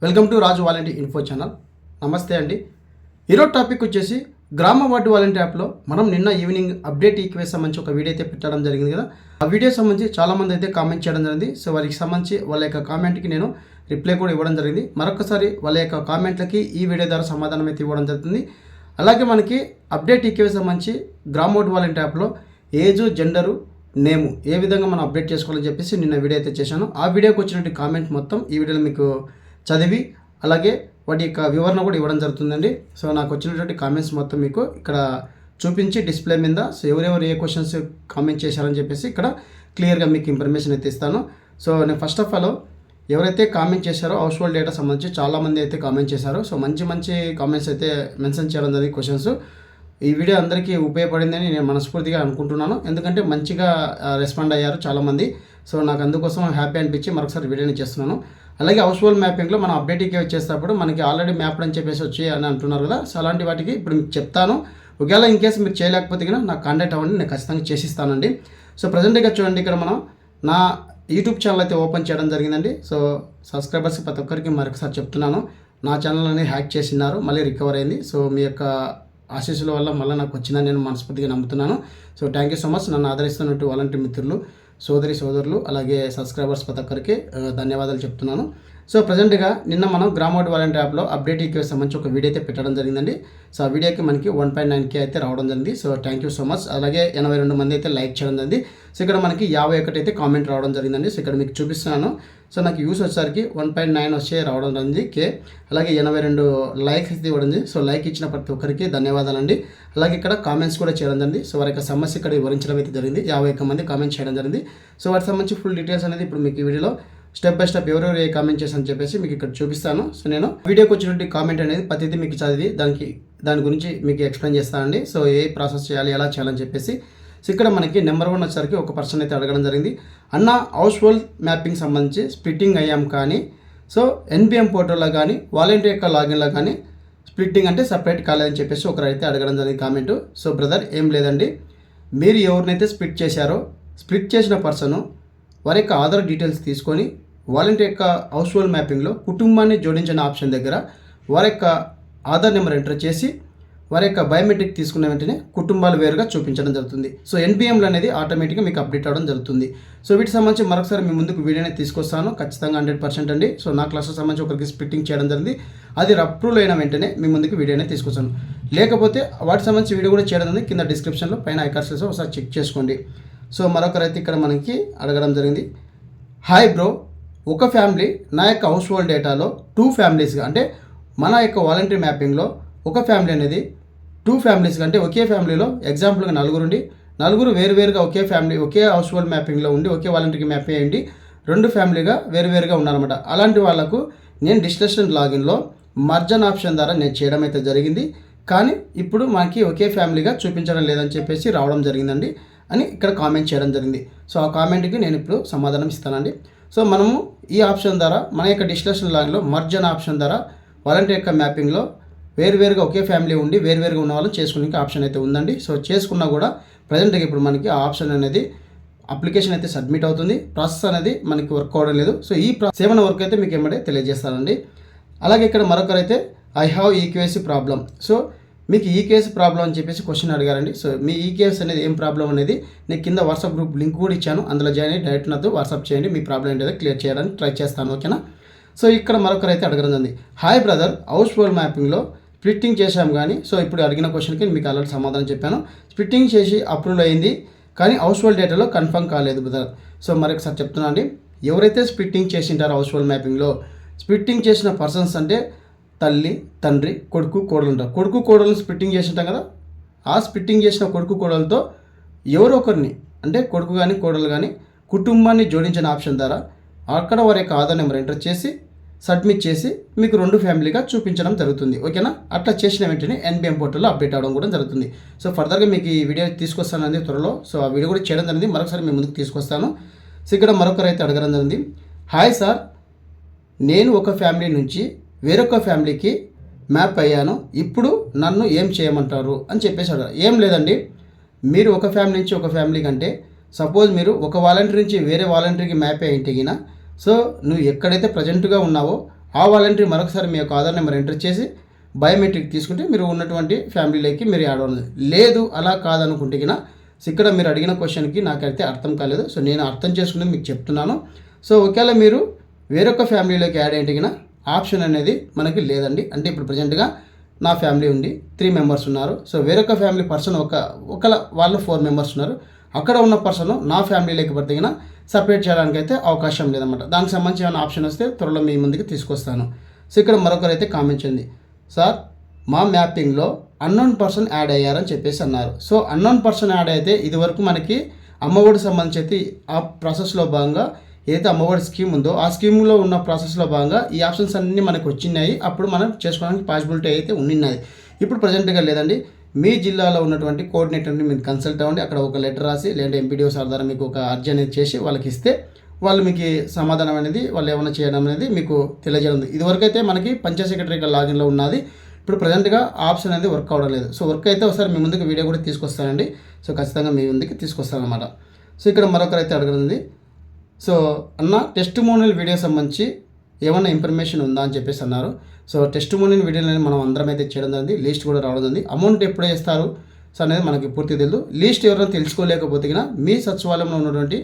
Welcome to Raju volunteer info channel. నమస్తే అండి. ఈరోజు టాపిక్ వచ్చేసి గ్రామ వార్డు వాలంటీర్ యాప్లో మనం నిన్న ఈవినింగ్ అప్డేట్ ఈక్వేస్ సంబంధించి ఒక వీడియో అయితే పెట్టడం జరిగింది కదా. ఆ వీడియో సంబంధించి చాలామంది అయితే కామెంట్ చేయడం జరిగింది. సో వారికి సంబంధించి వాళ్ళ యొక్క కామెంట్కి నేను రిప్లై కూడా ఇవ్వడం జరిగింది. మరొకసారి వాళ్ళ యొక్క కామెంట్లకి ఈ వీడియో ద్వారా సమాధానం అయితే ఇవ్వడం జరుగుతుంది. అలాగే మనకి అప్డేట్ ఈక్వేస్ సంబంధించి గ్రామ వార్డు వాలంటీర్ యాప్లో ఏజు, జెండరు, నేము ఏ విధంగా మనం అప్డేట్ చేసుకోవాలని చెప్పేసి నిన్న వీడియో అయితే చేశాను. ఆ వీడియోకి వచ్చినటువంటి కామెంట్ మొత్తం ఈ వీడియోలో మీకు చదివి అలాగే వాటి యొక్క వివరణ కూడా ఇవ్వడం జరుగుతుందండి. సో నాకు వచ్చినటువంటి కామెంట్స్ మొత్తం మీకు ఇక్కడ చూపించి డిస్ప్లే మీద సో ఎవరెవరు ఏ క్వశ్చన్స్ కామెంట్ చేశారని చెప్పేసి ఇక్కడ క్లియర్గా మీకు ఇన్ఫర్మేషన్ అయితే ఇస్తాను. సో నేను ఫస్ట్ ఆఫ్ ఆల్ ఎవరైతే కామెంట్ చేశారో హౌస్ హోల్డ్ డేటా సంబంధించి చాలామంది అయితే కామెంట్ చేశారు. సో మంచి కామెంట్స్ అయితే మెన్షన్ చేయడం జరిగింది. క్వశ్చన్స్ ఈ వీడియో అందరికీ ఉపయోగపడిందని నేను మనస్ఫూర్తిగా అనుకుంటున్నాను. ఎందుకంటే మంచిగా రెస్పాండ్ అయ్యారు చాలామంది. సో నాకు అందుకోసం హ్యాపీ అనిపించి మరొకసారి వీడియోని చేస్తున్నాను. అలాగే హౌస్ హోల్డ్ మ్యాపింగ్లో మనం అప్డేట్కి వచ్చేటప్పుడు మనకి ఆల్రెడీ మ్యాప్డ్ అని చెప్పేసి వచ్చి అని అంటున్నారు కదా. సో అలాంటి వాటికి ఇప్పుడు మీకు చెప్తాను. ఒకవేళ ఇన్ కేసు మీరు చేయలేకపోతే కనుక నాకు కాంటాక్ట్ అవ్వండి, నేను ఖచ్చితంగా చేసిస్తానండి. సో ప్రజెంట్గా చూడండి, ఇక్కడ మనం నా యూట్యూబ్ ఛానల్ అయితే ఓపెన్ చేయడం జరిగిందండి. సో సబ్స్క్రైబర్స్ ప్రతి ఒక్కరికి మరొకసారి చెప్తున్నాను, నా ఛానల్ అనేది హ్యాక్ చేసినారు, మళ్ళీ రికవర్ అయింది. సో మీ యొక్క ఆశీస్సుల వల్ల మళ్ళీ నాకు వచ్చిందని నేను మనస్ఫూర్తిగా నమ్ముతున్నాను. So thank you so much. నన్ను ఆదరిస్తున్నట్టు వాలంటీర్ మిత్రులు, సోదరులు అలాగే సబ్స్క్రైబర్స్ ప్రతి ఒక్కరికి ధన్యవాదాలు చెప్తున్నాను. సో ప్రజెంట్గా నిన్న మనం గ్రామ వార్డు వాలంటీర్ యాప్లో అప్డేట్ ఈక్వేస్ సంబంధించి ఒక వీడియో అయితే పెట్టడం జరిగిందండి. సో ఆ వీడియోకి మనకి 1.9K అయితే రావడం జరిగింది. So thank you so much. అలాగే 82 మంది అయితే లైక్ చేయడం జరిగింది. సో ఇక్కడ మనకి 51 అయితే కామెంట్ రావడం జరిగిందండి. సో ఇక్కడ మీకు చూపిస్తున్నాను. సో నాకు యూస్ వచ్చేసరికి 1.9 వచ్చే రావడం జరిగింది K. అలాగే 82 లైక్స్ అయితే ఇవ్వడం జరిగింది. సో లైక్ ఇచ్చిన ప్రతి ఒక్కరికి ధన్యవాదాలండి. అలాగే ఇక్కడ కామెంట్స్ కూడా చేయడం జరిగింది. సో వారి యొక్క సమస్య ఇక్కడ వివరించడం అయితే జరిగింది. 51 మంది కామెంట్ చేయడం జరిగింది. సో వాటికి సంబంధించి ఫుల్ డీటెయిల్స్ అనేది ఇప్పుడు మీకు ఈ వీడియోలో స్టెప్ బై స్టెప్ ఎవరెవరు ఏ కామెంట్ చేశారని చెప్పేసి మీకు ఇక్కడ చూపిస్తాను. సో నేను వీడియోకి వచ్చినటువంటి కామెంట్ అనేది ప్రతిదీ మీకు చదివి దాని గురించి మీకు ఎక్స్ప్లెయిన్ చేస్తానండి. సో ఏ ప్రాసెస్ చేయాలి, ఎలా చేయాలని చెప్పేసి. సో ఇక్కడ మనకి నెంబర్ 1 వచ్చేసరికి ఒక పర్సన్ అయితే అడగడం జరిగింది. అన్న హౌస్ హోల్డ్ మ్యాపింగ్ సంబంధించి స్ప్లిట్టింగ్ అయ్యాం కానీ సో ఎన్బిఎం పోర్టల్లో కానీ వాలంటీర్ యొక్క లాగిన్లో కానీ స్ప్లిట్టింగ్ అంటే సపరేట్ కాలేదని చెప్పేసి ఒకరు అయితే అడగడం జరిగింది కామెంట్. సో బ్రదర్ ఏం లేదండి, మీరు ఎవరినైతే స్ప్లిట్ చేశారో స్ప్లిట్ చేసిన పర్సను వారి యొక్క ఆధార్ డీటెయిల్స్ తీసుకొని వాలంటీర్ యొక్క హౌస్ హోల్డ్ మ్యాపింగ్లో కుటుంబాన్ని జోడించిన ఆప్షన్ దగ్గర వారి యొక్క ఆధార్ నెంబర్ ఎంటర్ చేసి వారి యొక్క బయోమెట్రిక్ తీసుకున్న వెంటనే కుటుంబాలు వేరుగా చూపించడం జరుగుతుంది. సో ఎన్బిఎంలు అనేది ఆటోమేటిక్గా మీకు అప్డేట్ అవ్వడం జరుగుతుంది. సో వీటికి సంబంధించి మరొకసారి మీ ముందుకు వీడియోని తీసుకొస్తాను ఖచ్చితంగా 100% అండి. సో నా క్లాసెస్ సంబంధించి ఒకరికి స్ప్లిట్టింగ్ చేయడం జరిగింది. అది అప్రూవ్ అయిన వెంటనే మీ ముందుకు వీడియోని తీసుకొస్తాను. లేకపోతే వాటికి సంబంధించి వీడియో కూడా చేయడం జరిగింది. కింద డిస్క్రిప్షన్లో పైన ఐకార్డ్స్లో ఒకసారి చెక్ చేసుకోండి. సో మరొకరైతే ఇక్కడ మనకి అడగడం జరిగింది. హాయ్ బ్రో, ఒక ఫ్యామిలీ నా యొక్క హౌస్ హోల్డ్ డేటాలో 2 ఫ్యామిలీస్గా అంటే మన యొక్క వాలంటీర్ మ్యాపింగ్లో ఒక ఫ్యామిలీ అనేది 2 ఫ్యామిలీస్గా అంటే ఒకే ఫ్యామిలీలో ఎగ్జాంపుల్గా నలుగురు వేరువేరుగా ఒకే ఫ్యామిలీ ఒకే హౌస్ హోల్డ్ మ్యాపింగ్లో ఉండి ఒకే వాలంటీర్కి మ్యాప్ అయ్యండి 2 ఫ్యామిలీగా వేరువేరుగా ఉన్నారన్నమాట. అలాంటి వాళ్ళకు నేను డిస్కషన్ లాగిన్లో మర్జన్ ఆప్షన్ ద్వారా నేను చేయడం అయితే జరిగింది. కానీ ఇప్పుడు మనకి ఒకే ఫ్యామిలీగా చూపించడం లేదని చెప్పేసి రావడం జరిగిందండి అని ఇక్కడ కామెంట్ చేయడం జరిగింది. సో ఆ కామెంట్కి నేను ఇప్పుడు సమాధానం ఇస్తానండి. సో మనము ఈ ఆప్షన్ ద్వారా మన యొక్క డిస్కషన్ లాగిన్లో మర్జన్ ఆప్షన్ ద్వారా వాలంటీర్ యొక్క మ్యాపింగ్లో వేరువేరుగా ఒకే ఫ్యామిలీ ఉండి వేరువేరుగా ఉన్న వాళ్ళు చేసుకునే ఆప్షన్ అయితే ఉందండి. సో చేసుకున్నా కూడా ప్రజెంట్గా ఇప్పుడు మనకి ఆ ఆప్షన్ అనేది అప్లికేషన్ అయితే సబ్మిట్ అవుతుంది. ప్రాసెస్ అనేది మనకి వర్క్ అవ్వడం లేదు. సో ఈ సేవన వర్క్ అయితే మీకు ఏమంటే తెలియజేస్తానండి. అలాగే ఇక్కడ మరొకరైతే I have EKS problem. So మీకు ఈకేఎస్ ప్రాబ్లం అని చెప్పేసి క్వశ్చన్ అడిగారండి. సో మీ ఈకేఎస్ అనేది ఏం ప్రాబ్లం అనేది నేను కింద వాట్సాప్ గ్రూప్ లింక్ కూడా ఇచ్చాను, అందులో జాయిన్ అయ్యి డైరెక్ట్ నాతో వాట్సాప్ చేయండి. మీ ప్రాబ్లం ఏంటో క్లియర్ చేయడానికి ట్రై చేస్తాను, ఓకేనా. సో ఇక్కడ మరొకరైతే అడగడం, హాయ్ బ్రదర్, హౌస్ హోల్డ్ మ్యాపింగ్లో స్ప్లిట్టింగ్ చేశాం కానీ సో ఇప్పుడు అడిగిన క్వశ్చన్కి మీకు ఆల్రెడీ సమాధానం చెప్పాను. స్ప్లిట్టింగ్ చేసి అప్రూవ్ అయింది కానీ హౌస్ హోల్డ్ డేటాలో కన్ఫర్మ్ కాలేదు బ్రదర్. సో మరొకసారి చెప్తున్నా అండి, ఎవరైతే స్ప్లిట్టింగ్ చేసింటారో హౌస్ హోల్డ్ మ్యాపింగ్లో స్ప్లిట్టింగ్ చేసిన పర్సన్స్ అంటే తల్లి, తండ్రి, కొడుకు, కోడలు ఉంటారు. కొడుకు కోడలను స్ప్లిట్టింగ్ చేసింటాం కదా, ఆ స్ప్లిట్టింగ్ చేసిన కొడుకు కోడలతో ఎవరో ఒకరిని అంటే కొడుకు కానీ కోడలు కానీ కుటుంబాన్ని జోడించిన ఆప్షన్ ద్వారా అక్కడ వారి యొక్క ఆధార్ నెంబర్ ఎంటర్ చేసి సబ్మిట్ చేసి మీకు 2 ఫ్యామిలీగా చూపించడం జరుగుతుంది, ఓకేనా. అట్లా చేసిన వెంటనే ఎన్బిఎం పోర్టల్లో అప్డేట్ అవ్వడం కూడా జరుగుతుంది. సో ఫర్దర్గా మీకు ఈ వీడియో తీసుకొస్తానండి త్వరలో. సో ఆ వీడియో కూడా చేయడం జరిగింది, మరొకసారి మీ ముందుకు తీసుకొస్తాను. సో ఇక్కడ మరొకరైతే అడగడం జరిగింది, హాయ్ సార్, నేను ఒక ఫ్యామిలీ నుంచి వేరొక ఫ్యామిలీకి మ్యాప్ అయ్యాను, ఇప్పుడు నన్ను ఏం చేయమంటారు అని చెప్పేసి అడగారు. ఏం లేదండి, మీరు ఒక ఫ్యామిలీ నుంచి ఒక ఫ్యామిలీ కంటే సపోజ్ మీరు ఒక వాలంటీర్ నుంచి వేరే వాలంటీర్కి మ్యాప్ అయ్యింటిగిన సో నువ్వు ఎక్కడైతే ప్రజెంట్గా ఉన్నావో ఆ వాలంటీర్ మరొకసారి మీ యొక్క ఆధార్ నెంబర్ ఎంటర్ చేసి బయోమెట్రిక్ తీసుకుంటే మీరు ఉన్నటువంటి ఫ్యామిలీలోకి మీరు యాడ్ అవుతుంది. లేదు అలా కాదనుకుంటే కినా ఇక్కడ మీరు అడిగిన క్వశ్చన్కి నాకైతే అర్థం కాలేదు. సో నేను అర్థం చేసుకునేది మీకు చెప్తున్నాను. సో ఒకవేళ మీరు వేరొక ఫ్యామిలీలోకి యాడ్ అయితే కినా ఆప్షన్ అనేది మనకి లేదండి. అంటే ఇప్పుడు ప్రజెంట్గా నా ఫ్యామిలీ ఉంది, 3 మెంబర్స్ ఉన్నారు. సో వేరొక ఫ్యామిలీ పర్సన్ ఒకళ్ళ వాళ్ళు 4 మెంబర్స్ ఉన్నారు. అక్కడ ఉన్న పర్సన్ నా ఫ్యామిలీలోకి పడితే కినా సపరేట్ చేయడానికి అయితే అవకాశం లేదన్నమాట. దానికి సంబంధించి ఏమైనా ఆప్షన్ వస్తే త్వరలో మీ ముందుకు తీసుకొస్తాను. సో ఇక్కడ మరొకరైతే కామెంట్ చేయండి, సార్ మా మ్యాపింగ్లో అన్నోన్ పర్సన్ యాడ్ అయ్యారని చెప్పేసి అన్నారు. సో అన్నోన్ పర్సన్ యాడ్ అయితే ఇదివరకు మనకి అమ్మఒడి సంబంధించి అయితే ఆ ప్రాసెస్లో భాగంగా ఏదైతే అమ్మఒడి స్కీమ్ ఉందో ఆ స్కీమ్లో ఉన్న ప్రాసెస్లో భాగంగా ఈ ఆప్షన్స్ అన్నీ మనకు వచ్చినాయి. అప్పుడు మనం చేసుకోవడానికి పాసిబిలిటీ అయితే ఉన్నది. ఇప్పుడు ప్రజెంట్గా లేదండి. మీ జిల్లాలో ఉన్నటువంటి కోఆర్డినేటర్ని మీరు కన్సల్ట్ అవ్వండి. అక్కడ ఒక లెటర్ రాసి లేదంటే ఎంపీడీఓ సార్ ద్వారా మీకు ఒక అర్జీ అనేది చేసి వాళ్ళకి ఇస్తే వాళ్ళు మీకు సమాధానం అనేది వాళ్ళు ఏమైనా చేయడం అనేది మీకు తెలియజేయడం. ఇదివరకు అయితే మనకి పంచాయత్ సెక్రటరీ లాగిన్లో ఉన్నది. ఇప్పుడు ప్రజెంట్గా ఆప్షన్ అనేది వర్క్ అవ్వడం లేదు. సో వర్క్ అయితే ఒకసారి మీ ముందుకు వీడియో కూడా తీసుకొస్తానండి. సో ఖచ్చితంగా మీ ముందుకు తీసుకొస్తానమాట. సో ఇక్కడ మరొకరైతే అడగనుంది, సో అన్న టెస్టిమోనియల్ వీడియో సంబంధించి ఏమైనా ఇన్ఫర్మేషన్ ఉందా అని చెప్పేసి అన్నారు. సో టెస్టిమోనియల్ వీడియోని మనం అందరం అయితే చేయడం జరిగింది. లీస్ట్ కూడా రావడం జరిగింది. అమౌంట్ ఎప్పుడు వేస్తారు సో అనేది మనకి పూర్తి తెలియదు. లీస్ట్ ఎవరైనా తెలుసుకోలేకపోతే కన్నా మీ సచివాలయంలో ఉన్నటువంటి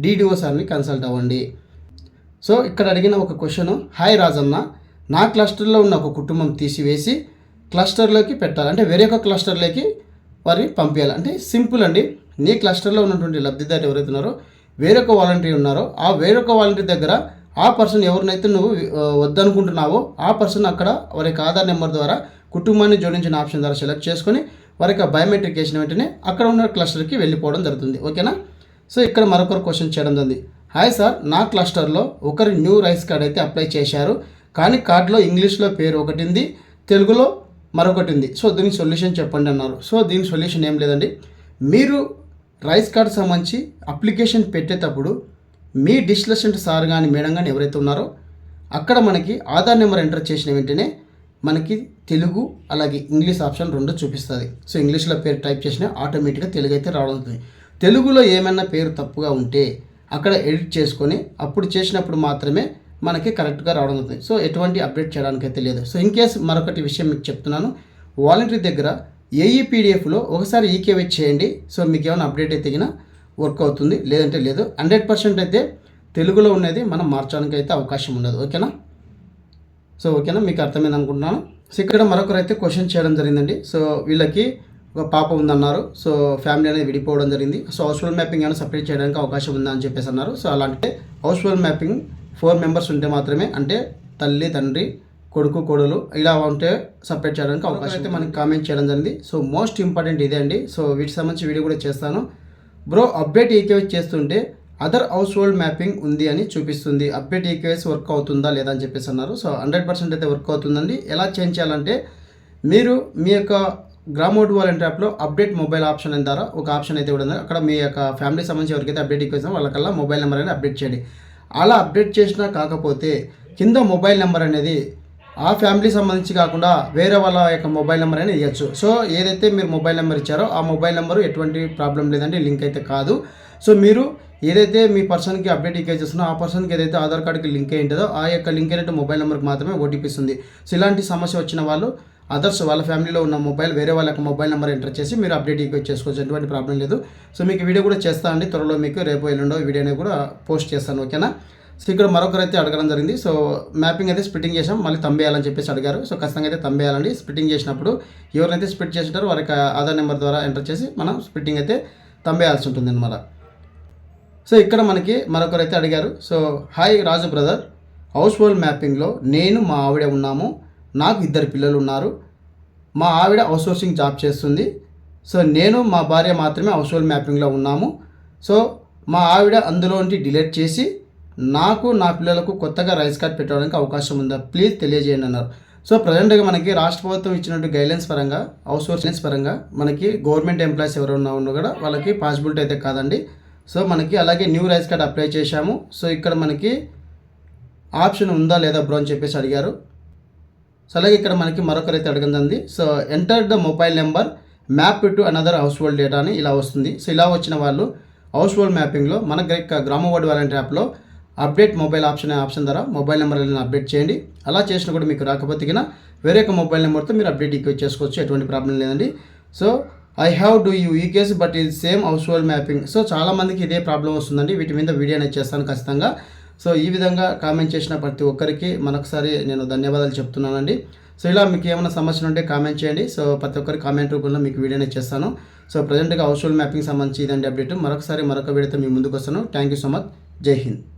డీడీఓ సార్ని కన్సల్ట్ అవ్వండి. సో ఇక్కడ అడిగిన ఒక క్వశ్చన్, హాయ్ రాజన్న, నా క్లస్టర్లో ఉన్న ఒక కుటుంబం తీసివేసి క్లస్టర్లోకి పెట్టాలి, అంటే వేరే ఒక క్లస్టర్లోకి వారిని పంపించాలి. అంటే సింపుల్ అండి. నీ క్లస్టర్లో ఉన్నటువంటి లబ్ధిదారు ఎవరైతే ఉన్నారో వేరొక వాలంటీర్ ఉన్నారో ఆ వేరొక వాలంటీర్ దగ్గర ఆ పర్సన్ ఎవరినైతే నువ్వు వద్దనుకుంటున్నావో ఆ పర్సన్ అక్కడ వారి యొక్క ఆధార్ నెంబర్ ద్వారా కుటుంబాన్ని జోడించిన ఆప్షన్ ద్వారా సెలెక్ట్ చేసుకొని వారికి బయోమెట్రిక్ వేసిన వెంటనే అక్కడ ఉన్న క్లస్టర్కి వెళ్ళిపోవడం జరుగుతుంది. ఓకేనా. సో ఇక్కడ మరొకరు క్వశ్చన్ చేయడం జరిగింది, హాయ్ సార్, నా క్లస్టర్లో ఒకరి న్యూ రైస్ కార్డ్ అయితే అప్లై చేశారు, కానీ కార్డులో ఇంగ్లీష్లో పేరు ఒకటి ఉంది, తెలుగులో మరొకటి ఉంది. సో దీనికి సొల్యూషన్ చెప్పండి అన్నారు. సో దీనికి సొల్యూషన్ ఏం లేదండి. మీరు రైస్ కార్డ్ సంబంధించి అప్లికేషన్ పెట్టేటప్పుడు మీ డిస్లెసెంట్ సార్ కానీ మేడం కానీ ఎవరైతే ఉన్నారో అక్కడ మనకి ఆధార్ నెంబర్ ఎంటర్ చేసిన వెంటనే మనకి తెలుగు అలాగే ఇంగ్లీష్ ఆప్షన్ 2 చూపిస్తుంది. సో ఇంగ్లీష్లో పేరు టైప్ చేసినా ఆటోమేటిక్గా తెలుగు అయితే రావడం అవుతుంది. తెలుగులో ఏమైనా పేరు తప్పుగా ఉంటే అక్కడ ఎడిట్ చేసుకొని అప్పుడు చేసినప్పుడు మాత్రమే మనకి కరెక్ట్గా రావడం అవుతుంది. సో ఎటువంటి అప్డేట్ చేయడానికి అయితే లేదు. సో ఇన్ కేస్ మరొకటి విషయం మీకు చెప్తున్నాను, వాలంటీర్ దగ్గర ఏఈపీడిఎఫ్లో ఒకసారి ఈకేవై చేయండి. సో మీకు ఏమైనా అప్డేట్ అయితే వర్క్ అవుతుంది, లేదంటే లేదు. 100% అయితే తెలుగులో ఉన్నది మనం మార్చడానికి అయితే అవకాశం ఉండదు. ఓకేనా. సో ఓకేనా, మీకు అర్థమైంది అనుకుంటున్నాను. సో ఇక్కడ మరొకరైతే క్వశ్చన్ చేయడం జరిగిందండి. సో వీళ్ళకి ఒక పాప ఉందన్నారు. సో ఫ్యామిలీ అనేది విడిపోవడం జరిగింది. సో హౌస్ హోల్డ్ మ్యాపింగ్ ఏమైనా సపరేట్ చేయడానికి అవకాశం ఉందా అని చెప్పేసి అన్నారు. సో అలాంటి హౌస్ హోల్డ్ మ్యాపింగ్ 4 మెంబర్స్ ఉంటే మాత్రమే, అంటే తల్లి తండ్రి కొడుకు కోడలు ఇలా ఉంటే సపరేట్ చేయడానికి అవకాశం అయితే మనకి కామెంట్ చేయడం జరిగింది. సో మోస్ట్ ఇంపార్టెంట్ ఇదే అండి. సో వీటికి సంబంధించి వీడియో కూడా చేస్తాను. బ్రో అప్డేట్ ఈకేవైస్ చేస్తుంటే అదర్ హౌస్ హోల్డ్ మ్యాపింగ్ ఉంది అని చూపిస్తుంది, అప్డేట్ ఈకేవైస్ వర్క్ అవుతుందా లేదా అని చెప్పేసి అన్నారు. సో 100% అయితే వర్క్ అవుతుందండి. ఎలా చేంజ్ చేయాలంటే మీరు మీ యొక్క గ్రామోడ్ వాలంటీర్ యాప్లో అప్డేట్ మొబైల్ ఆప్షన్ ద్వారా ఒక ఆప్షన్ అయితే కూడా ఉంది. అక్కడ మీ యొక్క ఫ్యామిలీ సంబంధించి ఎవరికైతే అప్డేట్ ఈకేవైస్ వాళ్ళకల్లా మొబైల్ నెంబర్ అనేది అప్డేట్ చేయండి. అలా అప్డేట్ చేసినా కాకపోతే కింద మొబైల్ నెంబర్ అనేది ఆ ఫ్యామిలీ సంబంధించి కాకుండా వేరే వాళ్ళ యొక్క మొబైల్ నెంబర్ అనేది ఇవ్వచ్చు. సో ఏదైతే మీరు మొబైల్ నెంబర్ ఇచ్చారో ఆ మొబైల్ నెంబరు ఎటువంటి ప్రాబ్లం లేదంటే లింక్ అయితే కాదు. సో మీరు ఏదైతే మీ పర్సన్కి అప్డేట్ ఈకేవై చేస్తున్నా ఆ పర్సన్కి ఏదైతే ఆధార్ కార్డుకి లింక్ అయి ఉంటుందో ఆ యొక్క లింక్ అయినట్టు మొబైల్ నెంబర్కి మాత్రమే ఓటీపీ ఇస్తుంది. సో ఇలాంటి సమస్య వచ్చిన వాళ్ళు అదర్స్ వాళ్ళ ఫ్యామిలీలో ఉన్న మొబైల్ వేరే వాళ్ళ యొక్క మొబైల్ నెంబర్ ఎంటర్ చేసి మీరు అప్డేట్ ఈకేవై చేసుకోవచ్చు, ఎటువంటి ప్రాబ్లం లేదు. సో మీకు వీడియో కూడా చేస్తాను అండి, త్వరలో మీకు రేపు ఎల్లుండో వీడియోని కూడా పోస్ట్ చేస్తాను. ఓకేనా. సో ఇక్కడ మరొకరైతే అడగడం జరిగింది. సో మ్యాపింగ్ అయితే స్ప్లిట్టింగ్ చేసాం, మళ్ళీ తంబేయాలని చెప్పేసి అడిగారు. సో ఖచ్చితంగా అయితే తంబేయాలండి. స్ప్లిట్టింగ్ చేసినప్పుడు ఎవరైతే స్ప్లిట్ చేసింటారో వారికి ఆధార్ నెంబర్ ద్వారా ఎంటర్ చేసి మనం స్ప్లిట్టింగ్ అయితే తంబేయాల్సి ఉంటుంది అన్నమాట. సో ఇక్కడ మనకి మరొకరైతే అడిగారు. సో హాయ్ రాజు బ్రదర్, హౌస్ హోల్డ్ మ్యాపింగ్లో నేను మా ఆవిడ ఉన్నాము, నాకు 2 పిల్లలు ఉన్నారు. మా ఆవిడ అవుట్సోర్సింగ్ జాబ్ చేస్తుంది. సో నేను మా భార్య మాత్రమే హౌస్ హోల్డ్ మ్యాపింగ్లో ఉన్నాము. సో మా ఆవిడ అందులోంటి డిలీట్ చేసి నాకు నా పిల్లలకు కొత్తగా రైస్ కార్డ్ పెట్టడానికి అవకాశం ఉందా, ప్లీజ్ తెలియజేయండి అన్నారు. సో ప్రజెంట్గా మనకి రాష్ట్ర ప్రభుత్వం ఇచ్చినట్టు గైడ్లైన్స్ పరంగా అవుట్సోర్సింగ్ పరంగా మనకి గవర్నమెంట్ ఎంప్లాయీస్ ఎవరైనా ఉన్నా కూడా వాళ్ళకి పాసిబిలిటీ అయితే కాదండి. సో మనకి అలాగే న్యూ రైస్ కార్డ్ అప్లై చేశాము. సో ఇక్కడ మనకి ఆప్షన్ ఉందా లేదా బ్రో అని చెప్పేసి అడిగారు. సో అలాగే ఇక్కడ మనకి మరొకరైతే అడగండి. So enter the mobile number map to another house hold data అని ఇలా వస్తుంది. సో ఇలా వచ్చిన వాళ్ళు హౌస్ హోల్డ్ మ్యాపింగ్లో మన గ్రామ వార్డ్ వాలంటీర్ యాప్లో అప్డేట్ మొబైల్ ఆప్షన్ ద్వారా మొబైల్ నెంబర్లను అప్డేట్ చేయండి. అలా చేసినా కూడా మీకు రాకపోతే కన్నా వేరే ఒక మొబైల్ నెంబర్తో మీరు అప్డేట్ ఈక్వేట్ చేసుకోవచ్చు, ఎటువంటి ప్రాబ్లం లేదండి. So I have do you ఈ కేసు బట్ ఇది same house hold mapping. So చాలామందికి ఇదే ప్రాబ్లం వస్తుందండి. వీటి మీద వీడియో అనేది చేస్తాను ఖచ్చితంగా. సో ఈ విధంగా కామెంట్ చేసిన ప్రతి ఒక్కరికి మరొకసారి నేను ధన్యవాదాలు చెప్తున్నానండి. సో ఇలా మీకు ఏమైనా సమస్యలు ఉంటే కామెంట్ చేయండి. సో ప్రతి ఒక్కరి కామెంట్ రూపంలో మీకు వీడియో అనేది చేస్తాను. సో ప్రజెంట్గా హౌస్ హోల్డ్ మ్యాపింగ్ సంబంధించి ఇదండి అప్డేట్. మరొక వీడియోతో మీ ముందుకు వస్తాను. Thank you so much. జై హింద్.